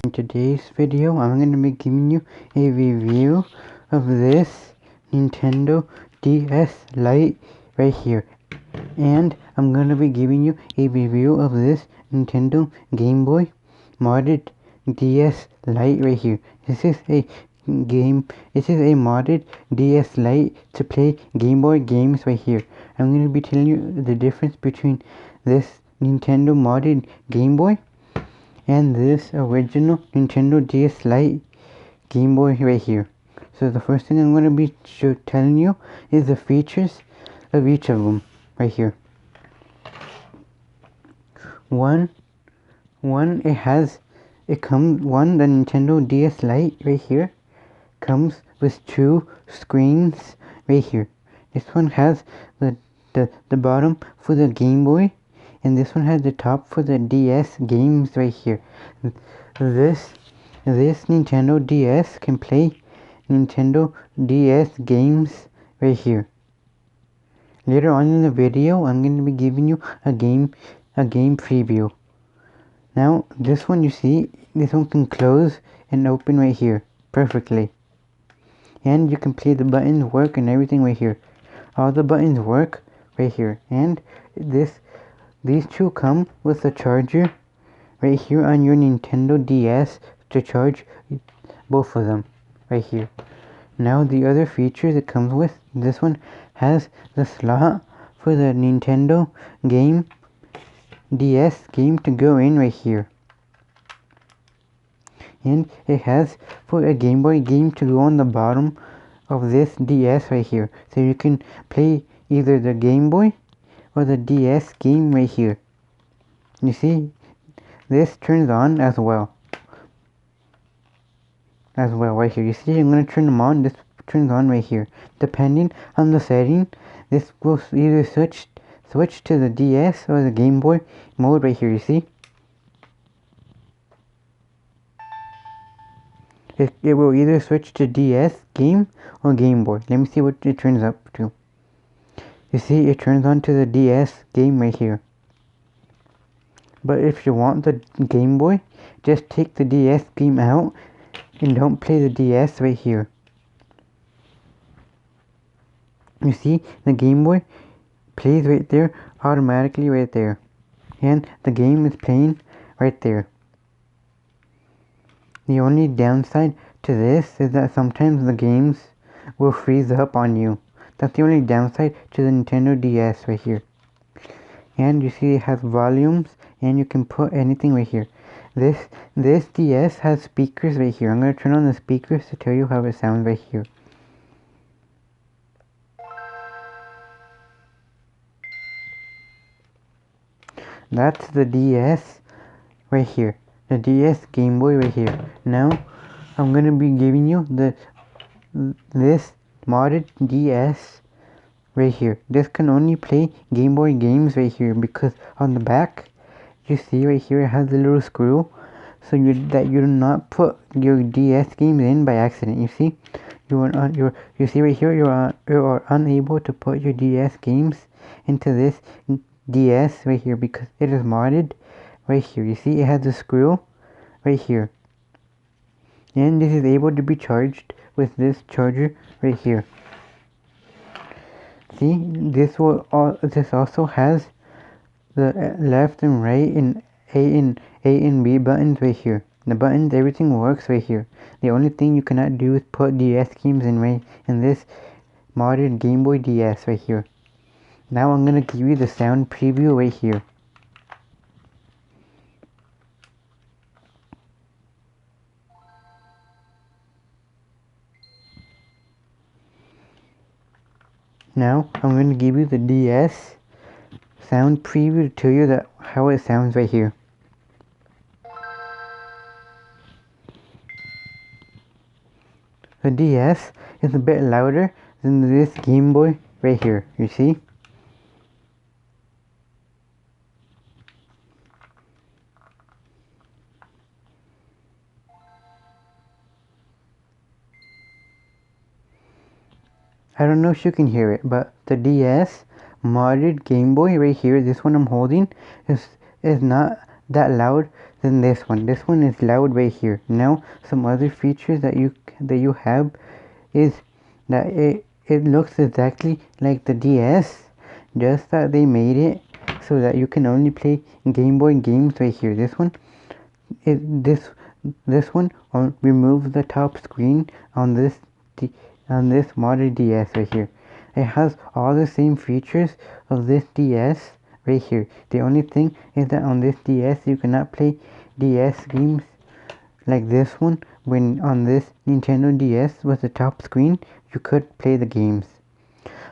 In today's video, I'm going to be giving you a review of this Nintendo DS Lite right here. And I'm going to be giving you a review of this Nintendo Game Boy modded DS Lite right here. This is a modded DS Lite to play Game Boy games right here. I'm going to be telling you the difference between this Nintendo modded Game Boy and this original Nintendo DS Lite Game Boy right here. So the first thing I'm going to be telling you is the features of each of them right here. The Nintendo DS Lite right here comes with two screens right here. This one has the bottom for the Game Boy, and this one has the top for the DS games right here. This Nintendo DS can play Nintendo DS games right here. Later on in the video, I'm going to be giving you a game preview. Now, this one you see, this one can close and open right here perfectly. And you can play the buttons work and everything right here. All the buttons work right here. And these two come with a charger right here on your Nintendo DS to charge both of them right here. Now the other features it comes with, this one has the slot for the Nintendo DS game to go in right here. And it has for a Game Boy game to go on the bottom of this DS right here. So you can play either the Game Boy or the DS game right here. You see, this turns on as well right here. You see, I'm going to turn them on. This turns on right here. Depending on the setting, this will either switch to the DS or the Game Boy mode right here. You see, it will either switch to DS game or Game Boy. Let me see what it turns up to. You see, it turns on to the DS game right here. But if you want the Game Boy, just take the DS game out and don't play the DS right here. You see, the Game Boy plays right there automatically right there. And the game is playing right there. The only downside to this is that sometimes the games will freeze up on you. That's the only downside to the Nintendo DS right here. And you see it has volumes and you can put anything right here. This DS has speakers right here. I'm going to turn on the speakers to tell you how it sounds right here. That's the DS right here. The DS Game Boy right here. Now I'm going to be giving you this modded DS right here. This can only play Game Boy games right here because on the back you see right here it has a little screw so that you do not put your DS games in by accident. You see, you see right here you are unable to put your DS games into this DS right here because it is modded right here. You see it has a screw right here, and this is able to be charged with this charger right here. See, this also has the left and right and A and B buttons right here. The buttons, everything works right here. The only thing you cannot do is put DS games in this modded Game Boy DS right here. Now I'm gonna give you the sound preview right here. Now I'm going to give you the DS sound preview to tell you how it sounds right here. The DS is a bit louder than this Game Boy right here. You see? I don't know if you can hear it, but the DS modded Game Boy right here, this one I'm holding, is not that loud than this one. This one is loud right here. Now some other features that you have is that it looks exactly like the DS, just that they made it so that you can only play Game Boy games right here. This one removes the top screen on this modern DS right here. It has all the same features of this DS right here. The only thing is that on this DS you cannot play DS games like this one. When on this Nintendo DS with the top screen, you could play the games.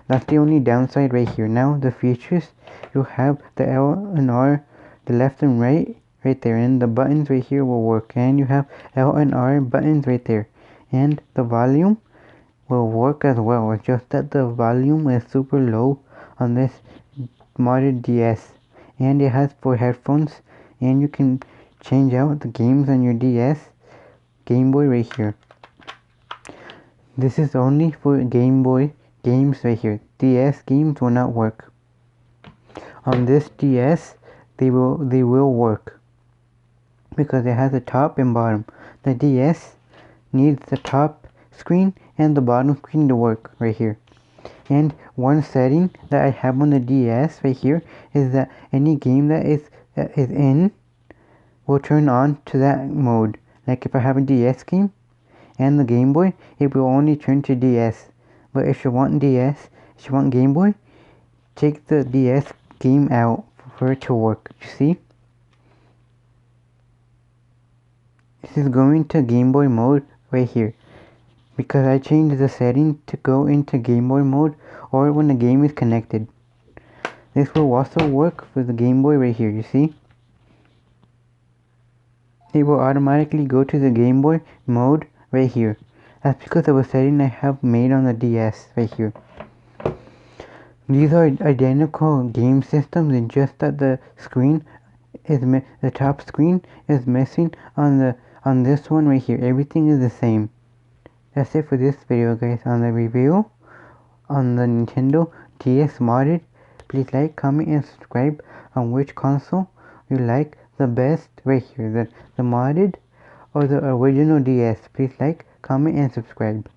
That's the only downside right here. Now the features, you have the L and R, the left and right there, and the buttons right here will work, and you have L and R buttons right there, and the volume will work as well. It's just that the volume is super low on this modern DS, and it has 4 headphones, and you can change out the games on your DS Game Boy right here. This is only for Game Boy games right here. DS games will not work. On this DS, they will work because it has a top and bottom. The DS needs the top screen and the bottom screen to work right here. And one setting that I have on the DS right here is that any game that is in will turn on to that mode. Like if I have a DS game and the Game Boy, it will only turn to DS. But if you want Game Boy, take the DS game out for it to work. You see? This is going to Game Boy mode right here. Because I changed the setting to go into Game Boy mode or when the game is connected. This will also work for the Game Boy right here, you see? It will automatically go to the Game Boy mode right here. That's because of a setting I have made on the DS right here. These are identical game systems, and just that the top screen is missing on this one right here. Everything is the same. That's it for this video, guys, on the review on the Nintendo DS modded. Please like, comment, and subscribe on which console you like the best right here, the modded or the original DS. Please like, comment, and subscribe.